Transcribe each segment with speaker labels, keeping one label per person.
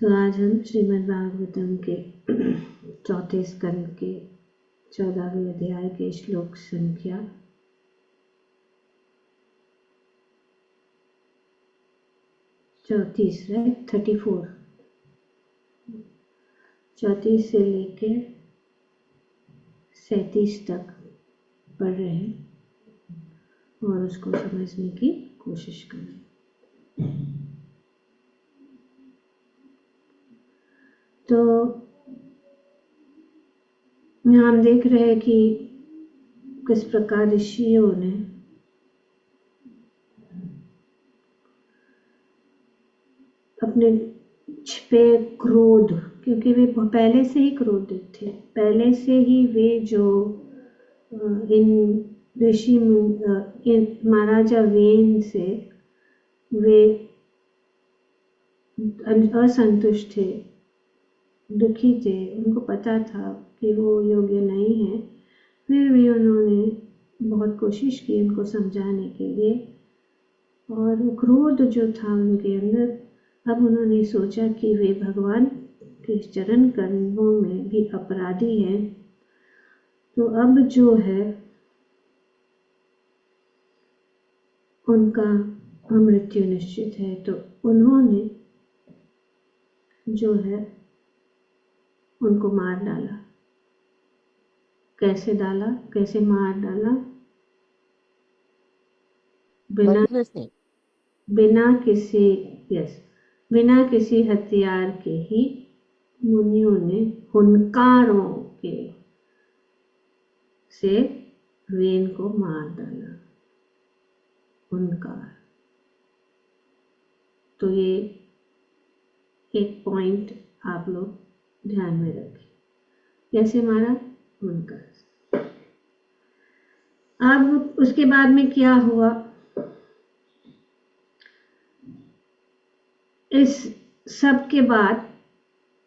Speaker 1: तो आज हम श्रीमद् भागवतम के चौथे स्कंद के 14वें अध्याय के श्लोक संख्या 34 है, 34 34 से लेके 37 तक पढ़ रहे हैं और उसको समझने की कोशिश कर रहे हैं। तो यहाँ हम देख रहे हैं कि किस प्रकार ऋषियों ने अपने छिपे क्रोध, क्योंकि वे पहले से ही क्रोधित थे, पहले से ही वे जो इन ऋषि महाराजा वेन से वे असंतुष्ट थे, दुखी थे, उनको पता था कि वो योग्य नहीं है, फिर भी उन्होंने बहुत कोशिश की उनको समझाने के लिए, और वो क्रोध जो था उनके अंदर, अब उन्होंने सोचा कि वे भगवान के चरण कमलों में भी अपराधी हैं, तो अब जो है उनका मृत्यु निश्चित है। तो उन्होंने जो है उनको मार डाला। कैसे डाला, कैसे मार डाला? बिना किसी हथियार के ही मुनियों ने हुंकारों के से वेन को मार डाला। हुंकार, तो ये एक पॉइंट आप लोग ध्यान में रखें। कैसे मारा? हुंकार। अब उसके बाद में क्या हुआ? इस सब के बाद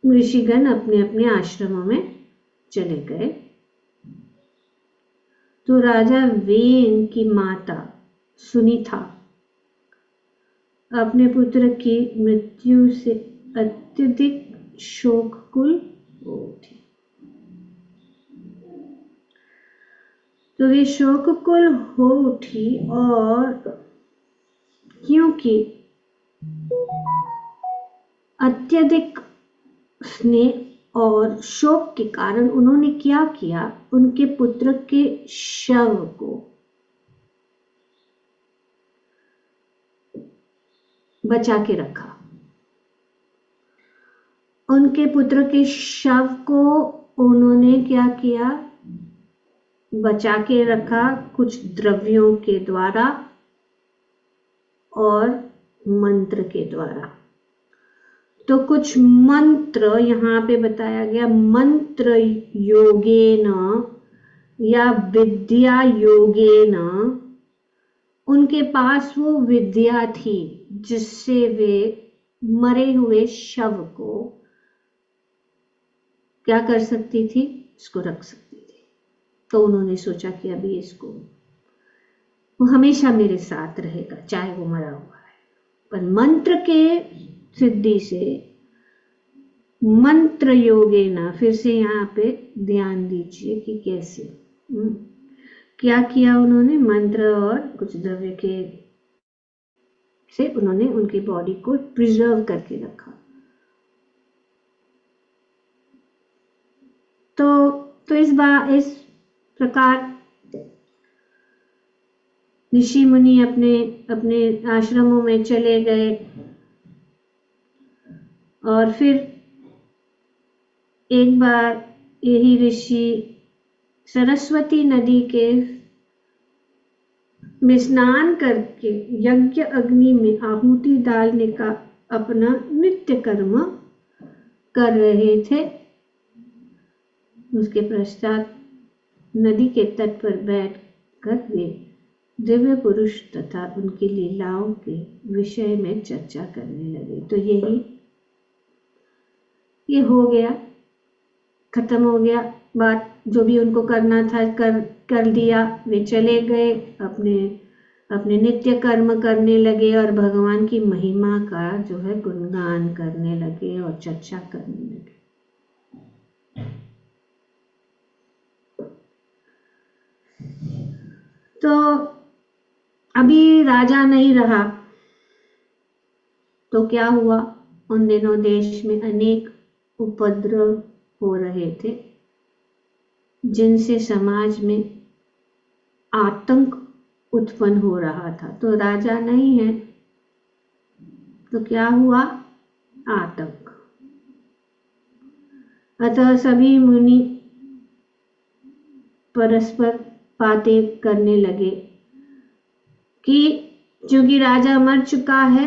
Speaker 1: ऋषिगण अपने अपने आश्रमों में चले गए। तो राजा वेन की माता सुनीता अपने पुत्र की मृत्यु से अत्यधिक शोककुल हो उठी। तो वे शोककुल हो उठी, और क्योंकि अत्यधिक स्नेह और शोक के कारण उन्होंने क्या किया, उनके पुत्र के शव को बचा के रखा। उनके पुत्र के शव को उन्होंने क्या किया? बचा के रखा, कुछ द्रव्यों के द्वारा और मंत्र के द्वारा। तो कुछ मंत्र यहाँ पे बताया गया, मंत्र योगेन या विद्या योगेन, उनके पास वो विद्या थी जिससे वे मरे हुए शव को क्या कर सकती थी? इसको रख सकती थी। तो उन्होंने सोचा कि अभी इसको वो हमेशा मेरे साथ रहेगा, चाहे वो मरा हुआ है। पर मंत्र के सिद्धि से, मंत्र योगेन, फिर से यहाँ पे ध्यान दीजिए कि कैसे क्या किया उन्होंने। मंत्र और कुछ द्रव्य के से उन्होंने उनकी बॉडी को प्रिजर्व करके रखा। तो इस प्रकार ऋषि मुनि अपने अपने आश्रमों में चले गए, और फिर एक बार यही ऋषि सरस्वती नदी के में स्नान करके यज्ञ अग्नि में आहुति डालने का अपना नित्य कर्म कर रहे थे। उसके पश्चात नदी के तट पर बैठकर वे दिव्य पुरुष तथा उनकी लीलाओं के विषय में चर्चा करने लगे। तो ये हो गया, खत्म हो गया बात। जो भी उनको करना था कर दिया। वे चले गए अपने अपने नित्य कर्म करने लगे और भगवान की महिमा का जो है गुणगान करने लगे और चर्चा करने लगे। तो अभी राजा नहीं रहा तो क्या हुआ, उन दिनों देश में अनेक उपद्रव हो रहे थे जिनसे समाज में आतंक उत्पन्न हो रहा था। तो राजा नहीं है तो क्या हुआ, आतंक। अतः सभी मुनि परस्पर बातें करने लगे कि चूंकि राजा मर चुका है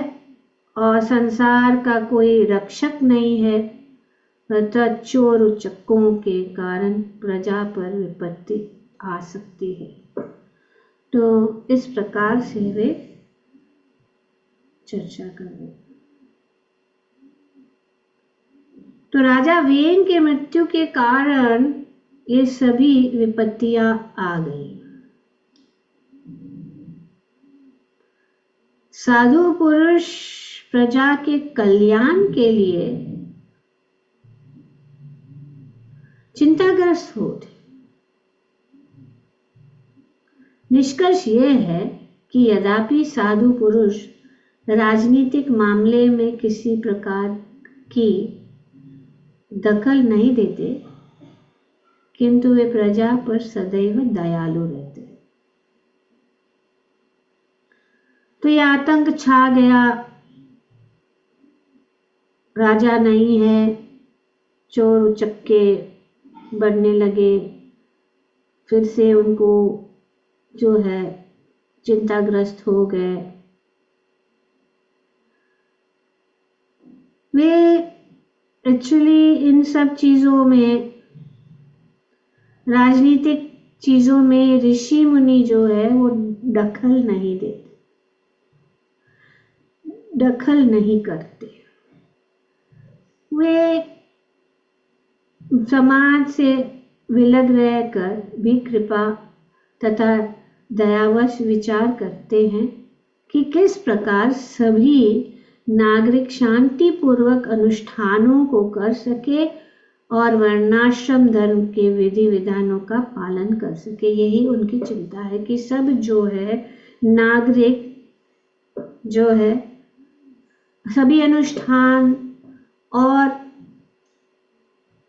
Speaker 1: और संसार का कोई रक्षक नहीं है, अतः चोर उचक्कों के कारण प्रजा पर विपत्ति आ सकती है। तो इस प्रकार से वे चर्चा कर रहे। तो राजा वेन के मृत्यु के कारण ये सभी विपत्तियां आ गई। साधु पुरुष प्रजा के कल्याण के लिए चिंताग्रस्त होते। निष्कर्ष ये है कि यद्यपि साधु पुरुष राजनीतिक मामले में किसी प्रकार की दखल नहीं देते, किंतु वे प्रजा पर सदैव दयालु रहते। तो यह आतंक छा गया, राजा नहीं है, चोर उचक्के बढ़ने लगे, फिर से उनको जो है चिंताग्रस्त हो गए। वे एक्चुअली इन सब चीजों में, राजनीतिक चीजों में ऋषि मुनि जो है वो दखल नहीं देते, दखल नहीं करते। वे समाज से विलग रहकर भी कृपा तथा दयावश विचार करते हैं कि किस प्रकार सभी नागरिक शांति पूर्वक अनुष्ठानों को कर सके और वर्णाश्रम धर्म के विधि विधानों का पालन कर सके। यही उनकी चिंता है कि सब जो है नागरिक जो है सभी अनुष्ठान और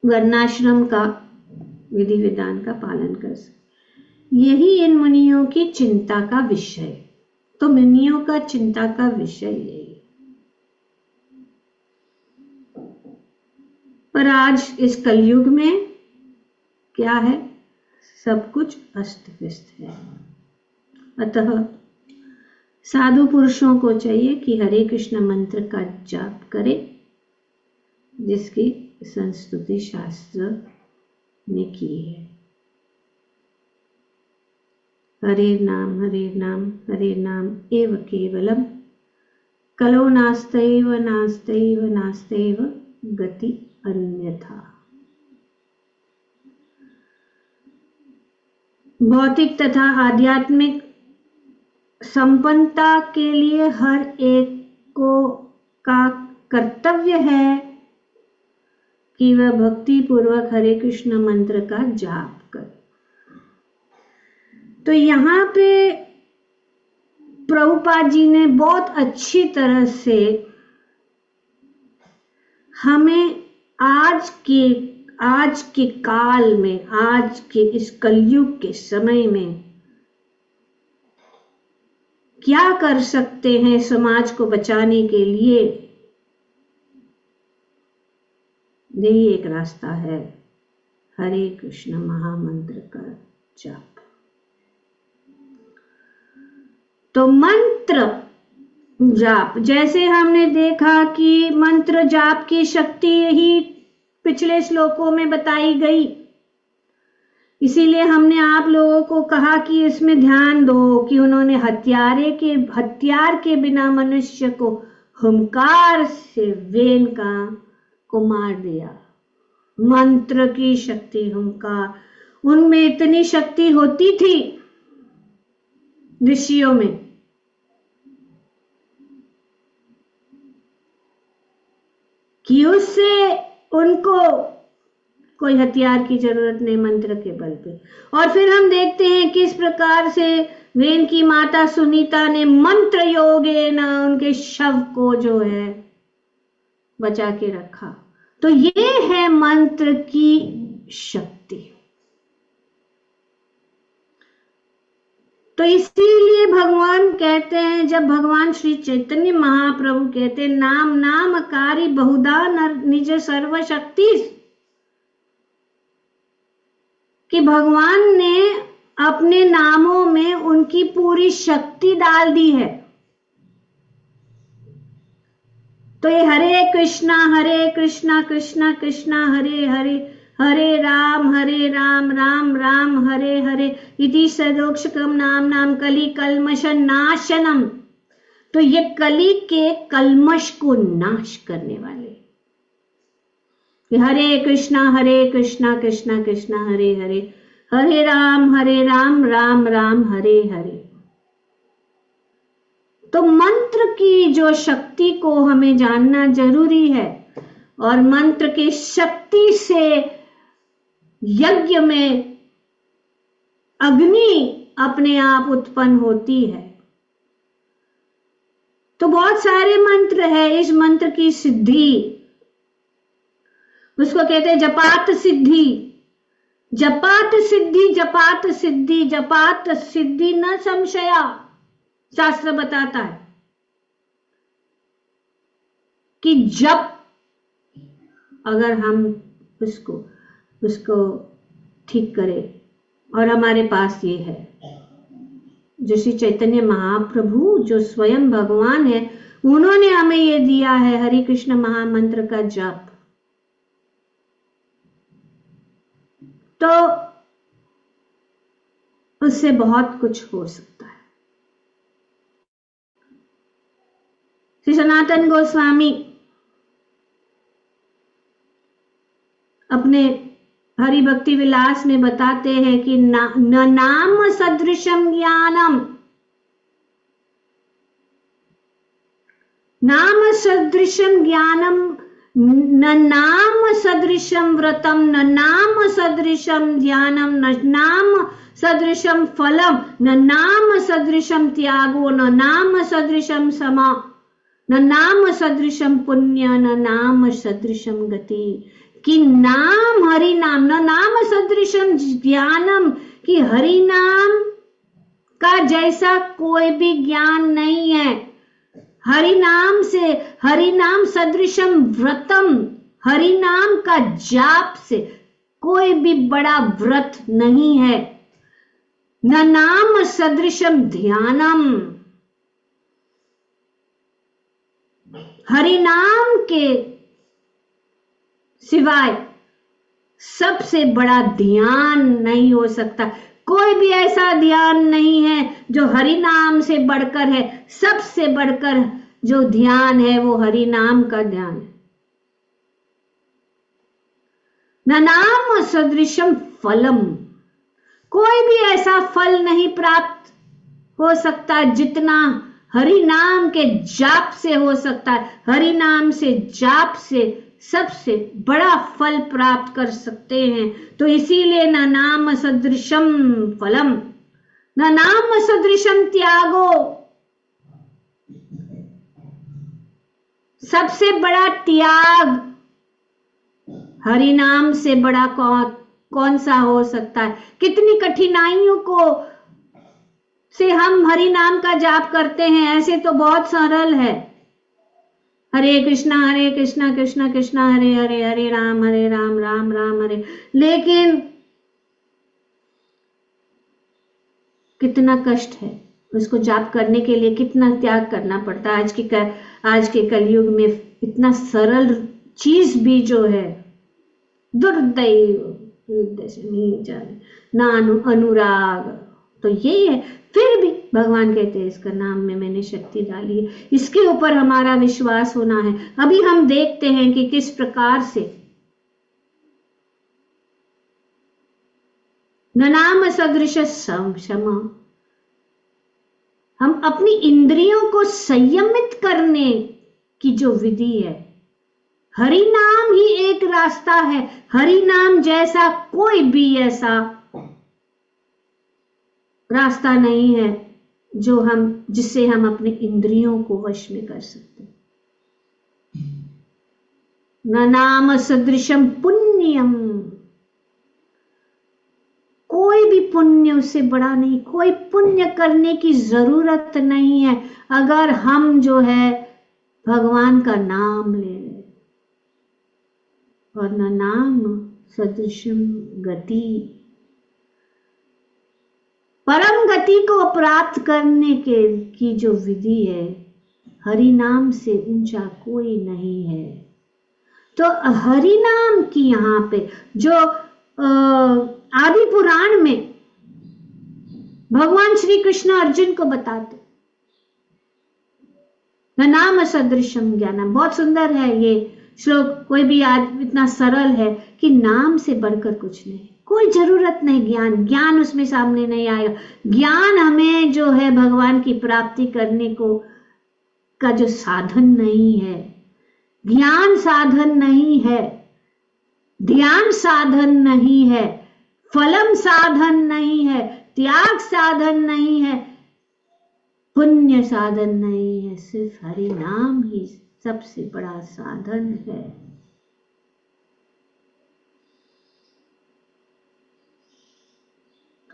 Speaker 1: वर्णाश्रम का विधि विधान का पालन कर सके। यही इन मुनियों की चिंता का विषय। तो मुनियों का चिंता का विषय यही। पर आज इस कलयुग में क्या है, सब कुछ अस्त व्यस्त है। अतः साधु पुरुषों को चाहिए कि हरे कृष्ण मंत्र का जाप करें, जिसकी संस्तुति शास्त्र ने की है। हरे नाम हरे नाम एव केवलम, कलो नास्तैव नास्तैव नास्तैव गति अन्यथा। भौतिक तथा आध्यात्मिक संपन्नता के लिए हर एक को का कर्तव्य है कि वह भक्ति पूर्वक हरे कृष्ण मंत्र का जाप करे। तो यहाँ पे प्रभुपाद जी ने बहुत अच्छी तरह से हमें आज के काल में, आज के इस कलयुग के समय में क्या कर सकते हैं समाज को बचाने के लिए, यही एक रास्ता है, हरे कृष्ण महामंत्र का जाप। तो मंत्र जाप, जैसे हमने देखा कि मंत्र जाप की शक्ति ही पिछले श्लोकों में बताई गई, इसीलिए हमने आप लोगों को कहा कि इसमें ध्यान दो कि उन्होंने हथियार के बिना मनुष्य को हुंकार से वेन को मार दिया। मंत्र की शक्ति, हुंकार, उनमें इतनी शक्ति होती थी ऋषियों में कि उससे उनको कोई हथियार की जरूरत नहीं, मंत्र के बल पे। और फिर हम देखते हैं किस प्रकार से वेन की माता सुनीता ने मंत्र योगेन उनके शव को जो है बचा के रखा। तो ये है मंत्र की शक्ति। तो इसीलिए भगवान कहते हैं, जब भगवान श्री चैतन्य महाप्रभु कहते हैं नाम नामकारी बहुधा निज सर्वशक्ति, कि भगवान ने अपने नामों में उनकी पूरी शक्ति डाल दी है। तो ये हरे कृष्णा कृष्णा कृष्णा हरे हरे, हरे राम राम राम हरे हरे, इति सदोक्षकम नाम नाम कली कल्मष नाशनम। तो ये कली के कल्मष को नाश करने वाले। हरे कृष्णा कृष्णा कृष्णा हरे हरे, हरे राम राम राम हरे हरे। तो मंत्र की जो शक्ति को हमें जानना जरूरी है, और मंत्र की शक्ति से यज्ञ में अग्नि अपने आप उत्पन्न होती है। तो बहुत सारे मंत्र है, इस मंत्र की सिद्धि उसको कहते हैं जपात सिद्धि। जपात सिद्धि जपात सिद्धि जपात सिद्धि न संशया, शास्त्र बताता है कि जप अगर हम उसको ठीक करें, और हमारे पास ये है जो श्री चैतन्य महाप्रभु जो स्वयं भगवान है, उन्होंने हमें ये दिया है हरे कृष्ण महामंत्र का जप। तो उससे बहुत कुछ हो सकता है। श्री सनातन गोस्वामी अपने हरि भक्ति विलास में बताते हैं कि न नाम सदृशम ज्ञानम, नाम सदृशम ज्ञानम, न नाम सदृशम व्रतम, न नाम सदृशम ध्यानम, न नाम सदृशम फलम, न नाम सदृशम त्यागो, न नाम सदृशम समा, न नाम सदृशम पुण्य, न नाम सदृशम गति। कि नाम हरि नाम, न नाम सदृशम ज्ञानम, कि हरि नाम का जैसा कोई भी ज्ञान नहीं है। हरि नाम से, हरि नाम सदृशम व्रतम, हरि नाम का जाप से कोई भी बड़ा व्रत नहीं है। न नाम सदृशम ध्यानम, हरि नाम के सिवाय सबसे बड़ा ध्यान नहीं हो सकता। कोई भी ऐसा ध्यान नहीं है जो हरि नाम से बढ़कर है। सबसे बढ़कर जो ध्यान है वो हरि नाम का ध्यान है। न नाम सदृशम फलम, कोई भी ऐसा फल नहीं प्राप्त हो सकता जितना हरि नाम के जाप से हो सकता है। हरि नाम से जाप से सबसे बड़ा फल प्राप्त कर सकते हैं। तो इसीलिए न नाम सदृशम फलम, न नाम सदृशम त्यागो, सबसे बड़ा त्याग हरि नाम से बड़ा कौन सा हो सकता है। कितनी कठिनाइयों को से हम हरि नाम का जाप करते हैं, ऐसे तो बहुत सरल है। हरे कृष्णा कृष्णा कृष्णा हरे हरे, हरे राम राम राम हरे। लेकिन कितना कष्ट है उसको जाप करने के लिए, कितना त्याग करना पड़ता है। आज के कलयुग में इतना सरल चीज भी जो है दुर्दैव नहीं जाने ना अनुराग, तो यही है। फिर भी भगवान कहते हैं इसका नाम में मैंने शक्ति डाली है, इसके ऊपर हमारा विश्वास होना है। अभी हम देखते हैं कि किस प्रकार से न नाम सदृश क्षमा, हम अपनी इंद्रियों को संयमित करने की जो विधि है, हरि नाम ही एक रास्ता है। हरि नाम जैसा कोई भी ऐसा रास्ता नहीं है जिससे हम अपने इंद्रियों को वश में कर सकते। न नाम सदृशम पुण्यम, कोई भी पुण्य उससे बड़ा नहीं। कोई पुण्य करने की जरूरत नहीं है अगर हम जो है भगवान का नाम ले रहे। और न नाम सदृशम गति, परम गति को प्राप्त करने की जो विधि है, हरि नाम से ऊंचा कोई नहीं है। तो हरि नाम की यहाँ पे जो आदि पुराण में भगवान श्री कृष्ण अर्जुन को बताते, न नाम सदृशम ज्ञानम, बहुत सुंदर है ये श्लोक। कोई भी इतना सरल है कि नाम से बढ़कर कुछ नहीं, कोई जरूरत नहीं ज्ञान उसमें सामने नहीं आएगा। ज्ञान हमें जो है भगवान की प्राप्ति करने का जो साधन नहीं है, ज्ञान साधन नहीं है, ध्यान साधन नहीं है, फलम साधन नहीं है, त्याग साधन नहीं है, पुण्य साधन नहीं है, सिर्फ हरि नाम ही सबसे बड़ा साधन है।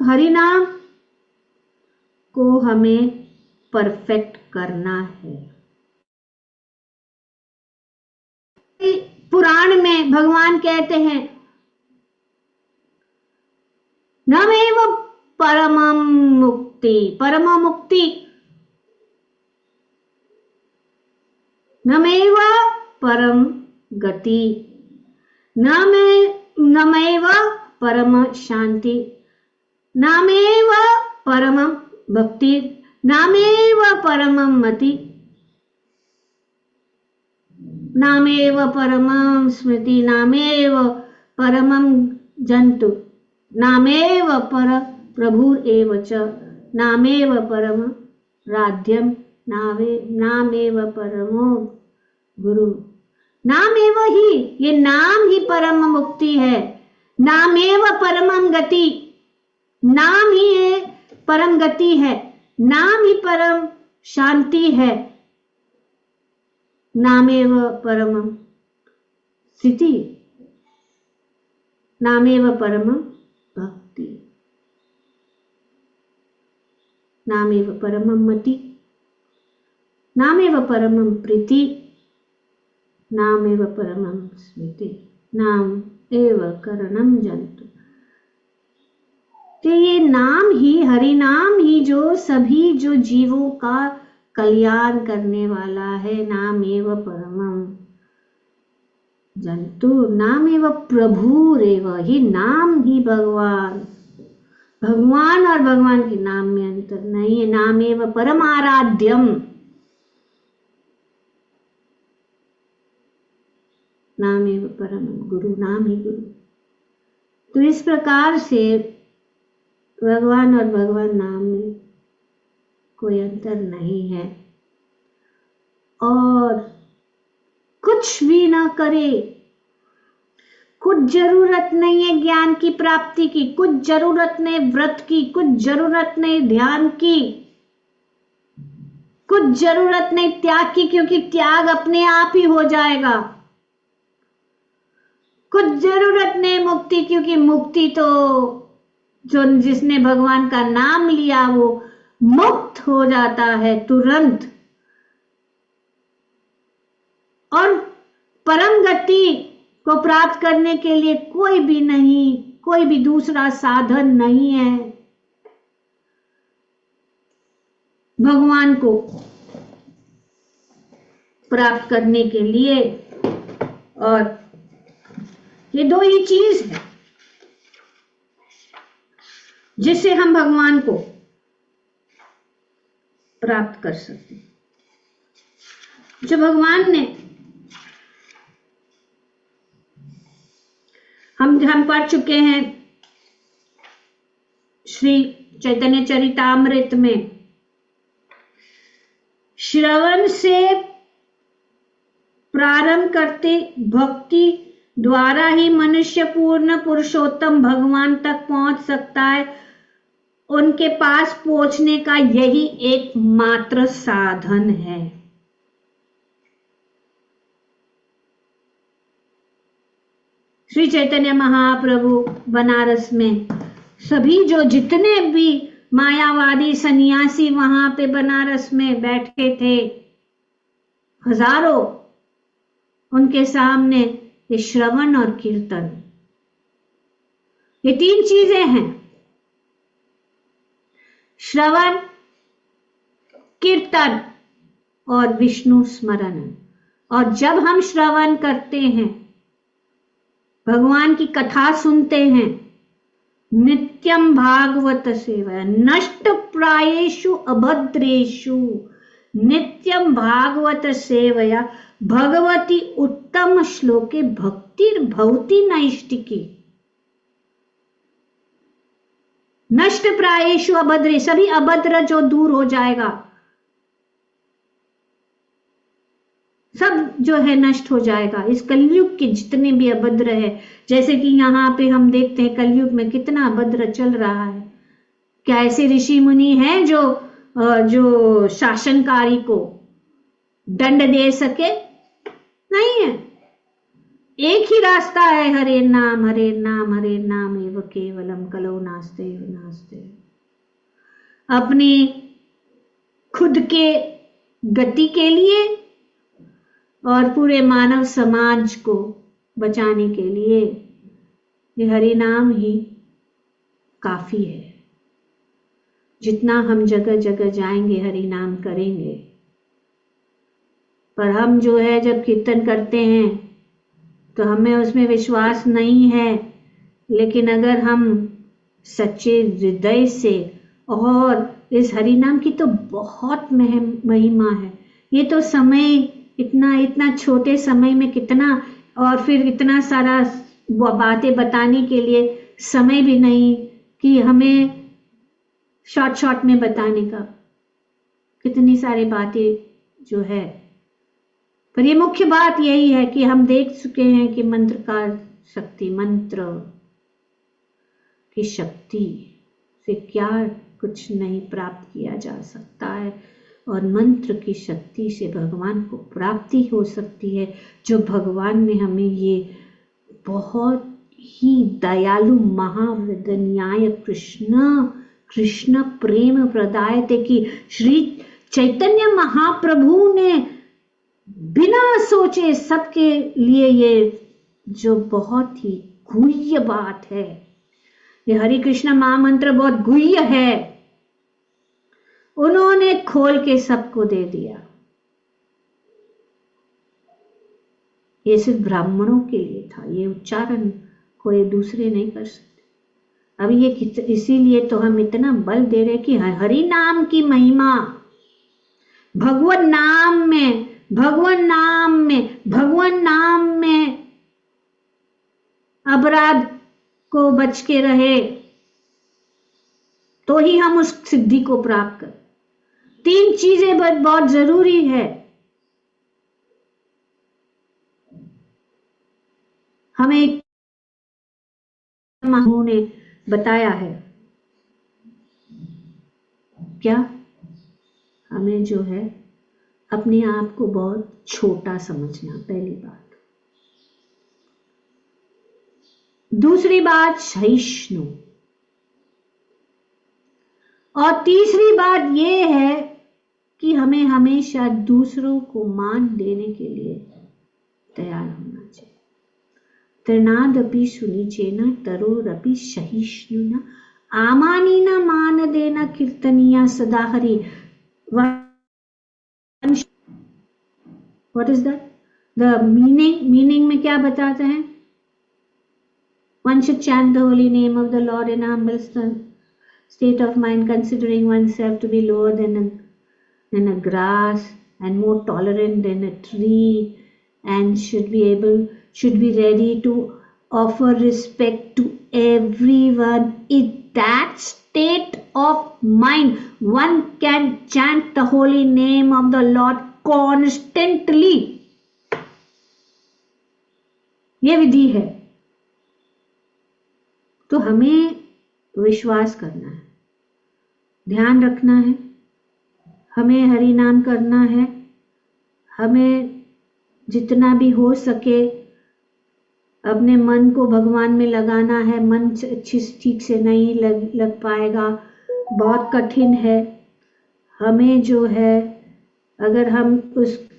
Speaker 1: हरि नाम को हमें परफेक्ट करना है। पुराण में भगवान कहते हैं नमेव परमं मुक्ति, परम मुक्ति नमेव परम गति, नमेव परम शांति, नामेव परम भक्ति, नामेव परम मति, नामेव परमं स्मृति, नामेव परमं जन्तु, नामेव पर प्रभुरेव च, नामेव परम राध्यम, नामेव परमो गुरु। नामेव ही, ये नाम ही परम मुक्ति है। नामेव परमं गति, नाम ही ये परम गति है, नाम ही परम शांति है, नामेव परम स्थिति, नामेव परम भक्ति, नामेव परम मति, नामेव परम प्रीति, नामेव परम स्मृति, नाम एव करणम जंतु। तो ये नाम ही, हरि नाम ही जो सभी जो जीवों का कल्याण करने वाला है। नामेव परमं जंतु, नामेव प्रभुरेव, ही नाम ही भगवान और भगवान के नाम में अंतर नहीं है। नामेव परमाराध्यम, नामेव परम गुरु, नाम ही गुरु। तो इस प्रकार से भगवान और भगवान नाम में कोई अंतर नहीं है। और कुछ भी ना करे, कुछ जरूरत नहीं है ज्ञान की प्राप्ति की, कुछ जरूरत नहीं व्रत की, कुछ जरूरत नहीं ध्यान की, कुछ जरूरत नहीं त्याग की, क्योंकि त्याग अपने आप ही हो जाएगा। कुछ जरूरत नहीं मुक्ति, क्योंकि मुक्ति तो जो जिसने भगवान का नाम लिया वो मुक्त हो जाता है तुरंत। और परम गति को प्राप्त करने के लिए कोई भी दूसरा साधन नहीं है भगवान को प्राप्त करने के लिए। और ये दो ही चीज है जिससे हम भगवान को प्राप्त कर सकते हैं। जो भगवान ने हम पढ़ चुके हैं श्री चैतन्य चरितामृत में, श्रवण से प्रारंभ करते भक्ति द्वारा ही मनुष्य पूर्ण पुरुषोत्तम भगवान तक पहुंच सकता है। उनके पास पहुंचने का यही एकमात्र साधन है। श्री चैतन्य महाप्रभु बनारस में सभी जो जितने भी मायावादी सन्यासी वहां पे बनारस में बैठे थे, हजारों, उनके सामने ये श्रवण और कीर्तन, ये 3 चीजें हैं, श्रवण, कीर्तन और विष्णु स्मरण। और जब हम श्रवण करते हैं, भगवान की कथा सुनते हैं, नित्यम भागवत सेवा, नष्ट प्रायेषु अभद्रेषु नित्यम भागवत सेवया भगवती उत्तम श्लोके भक्तिर्भवति नैष्टिकी। नष्ट प्रायेषु अभद्रे, सभी अभद्र जो दूर हो जाएगा, सब जो है नष्ट हो जाएगा। इस कलयुग के जितने भी अभद्र है, जैसे कि यहाँ पे हम देखते हैं कलयुग में कितना अभद्र चल रहा है। क्या ऐसे ऋषि मुनि हैं जो शासनकारी को दंड दे सके? नहीं है। एक ही रास्ता है, हरे नाम हरे नाम हरे नाम एव केवलम कलौ नास्ते नास्ते। अपनी खुद के गति के लिए और पूरे मानव समाज को बचाने के लिए ये हरि नाम ही काफी है। जितना हम जगह जगह जाएंगे हरि नाम करेंगे, पर हम जो है जब कीर्तन करते हैं तो हमें उसमें विश्वास नहीं है। लेकिन अगर हम सच्चे हृदय से, और इस हरि नाम की तो बहुत महिमा है। ये तो समय इतना छोटे समय में कितना, और फिर इतना सारा बातें बताने के लिए समय भी नहीं कि हमें शॉर्ट में बताने का, कितनी सारी बातें जो है। पर ये मुख्य बात यही है कि हम देख चुके हैं कि मंत्र का शक्ति, मंत्र की शक्ति से क्या कुछ नहीं प्राप्त किया जा सकता है, और मंत्र की शक्ति से भगवान को प्राप्ति हो सकती है। जो भगवान ने हमें ये बहुत ही दयालु महावदन्याय कृष्ण प्रेम प्रदायते कि श्री चैतन्य महाप्रभु ने बिना सोचे सबके लिए ये जो बहुत ही गुह्य बात है, ये हरे कृष्ण महामंत्र बहुत गुह्य है, उन्होंने खोल के सबको दे दिया। ये सिर्फ ब्राह्मणों के लिए था, ये उच्चारण कोई दूसरे नहीं कर सकते। अब ये इसीलिए तो हम इतना बल दे रहे कि हरि नाम की महिमा, भगवान नाम में अपराध को बच के रहे तो ही हम उस सिद्धि को प्राप्त कर। 3 चीजें बहुत जरूरी है। हमें महात्मा ने बताया है क्या, हमें जो है अपने आप को बहुत छोटा समझना, पहली बात। दूसरी बात सहिष्णु, और तीसरी बात यह है कि हमें हमेशा दूसरों को मान देने के लिए तैयार होना चाहिए। तृणादपि सुनिचेन तरोरपि सहिष्णुना आमानीना मान देना कीर्तनिया सदा Hari. What is that? The meaning में क्या बताते हैं? One should chant the holy name of the Lord in a humble state of mind, considering oneself to be lower than a grass and more tolerant than a tree, and should be ready to offer respect to everyone. In that state of mind, one can chant the holy name of the Lord constantly. ये विधि है। तो हमें विश्वास करना है, ध्यान रखना है, हमें हरि नाम करना है, हमें जितना भी हो सके अपने मन को भगवान में लगाना है। मन ठीक से नहीं लग पाएगा, बहुत कठिन है। हमें जो है, अगर हम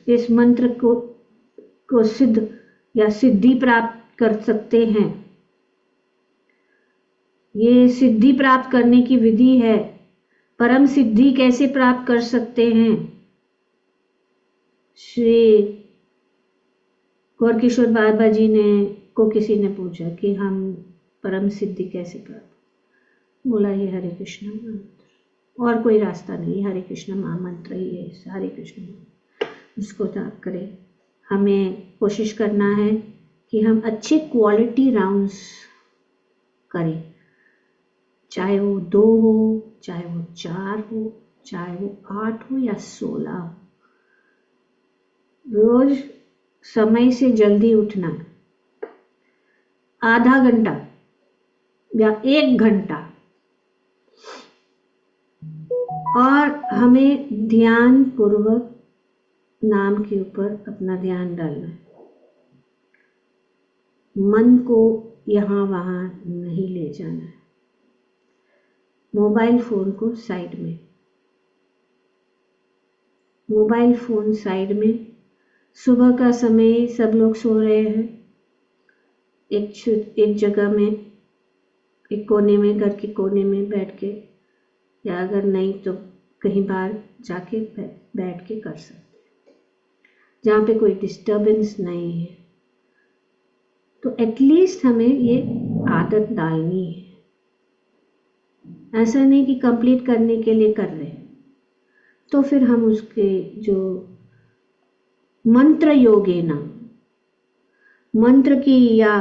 Speaker 1: इस मंत्र को सिद्ध या सिद्धि प्राप्त कर सकते हैं, ये सिद्धि प्राप्त करने की विधि है। परम सिद्धि कैसे प्राप्त कर सकते हैं? श्री गौर किशोर बाबा जी को किसी ने पूछा कि हम परम सिद्धि कैसे प्राप्त, बोला ये हरे कृष्ण मंत्र, और कोई रास्ता नहीं, हरे कृष्ण महामंत्र ही है। हरे कृष्ण उसको जाप करें। हमें कोशिश करना है कि हम अच्छे क्वालिटी राउंड्स करें, चाहे वो 2 हो, चाहे वो 4 हो, चाहे वो 8 हो या 16 हो। रोज समय से जल्दी उठना, आधा घंटा या 1 घंटा, और हमें ध्यान पूर्वक नाम के ऊपर अपना ध्यान डालना है। मन को यहाँ वहाँ नहीं ले जाना है। मोबाइल फोन को साइड में, मोबाइल फोन साइड में। सुबह का समय सब लोग सो रहे हैं, एक जगह में, एक कोने में, घर के कोने में बैठ के, या अगर नहीं तो कहीं बाहर जाके बैठ के कर सकते हैं, जहाँ पे कोई डिस्टर्बेंस नहीं है। तो एटलीस्ट हमें ये आदत डालनी है। ऐसा नहीं कि कंप्लीट करने के लिए कर रहे हैं, तो फिर हम उसके जो मंत्र योगेन, मंत्र की या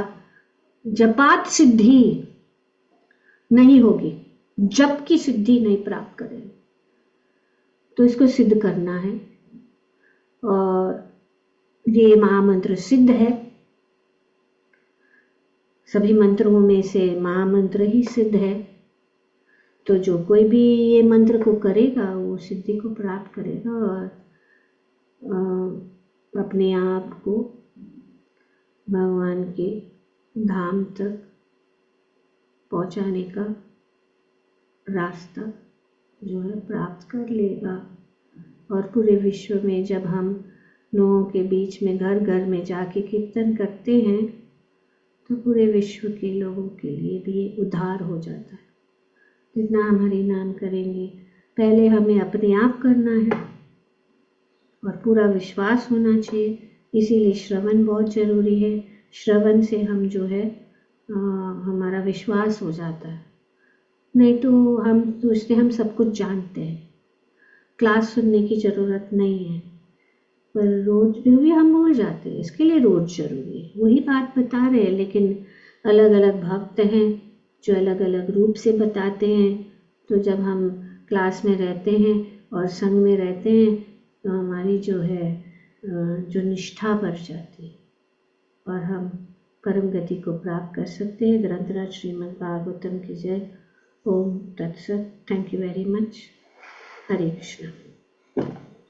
Speaker 1: जपात सिद्धि नहीं होगी, जप की सिद्धि नहीं प्राप्त करेंगे। तो इसको सिद्ध करना है, और ये महामंत्र सिद्ध है। सभी मंत्रों में से महामंत्र ही सिद्ध है। तो जो कोई भी ये मंत्र को करेगा वो सिद्धि को प्राप्त करेगा, और अपने आप को भगवान के धाम तक पहुंचाने का रास्ता जो है प्राप्त कर लेगा। और पूरे विश्व में जब हम लोगों के बीच में घर घर में जाके कीर्तन करते हैं, तो पूरे विश्व के लोगों के लिए भी उद्धार हो जाता है। जितना हम हरि नाम करेंगे, पहले हमें अपने आप करना है और पूरा विश्वास होना चाहिए। इसीलिए श्रवण बहुत ज़रूरी है। श्रवण से हम जो है हमारा विश्वास हो जाता है। नहीं तो हम सोचते हम सब कुछ जानते हैं, क्लास सुनने की ज़रूरत नहीं है, पर रोज भी हम भूल जाते हैं। इसके लिए रोज जरूरी है। वही बात बता रहे हैं, लेकिन अलग अलग भक्त हैं जो अलग अलग रूप से बताते हैं। तो जब हम क्लास में रहते हैं और संग में रहते हैं, तो हमारी जो है जो निष्ठा बढ़ जाती है और हम परम गति को प्राप्त कर सकते हैं। ग्रंथराज श्रीमद् भागवतम की जय। ओम तत्सत। Thank you very much. Hare Krishna.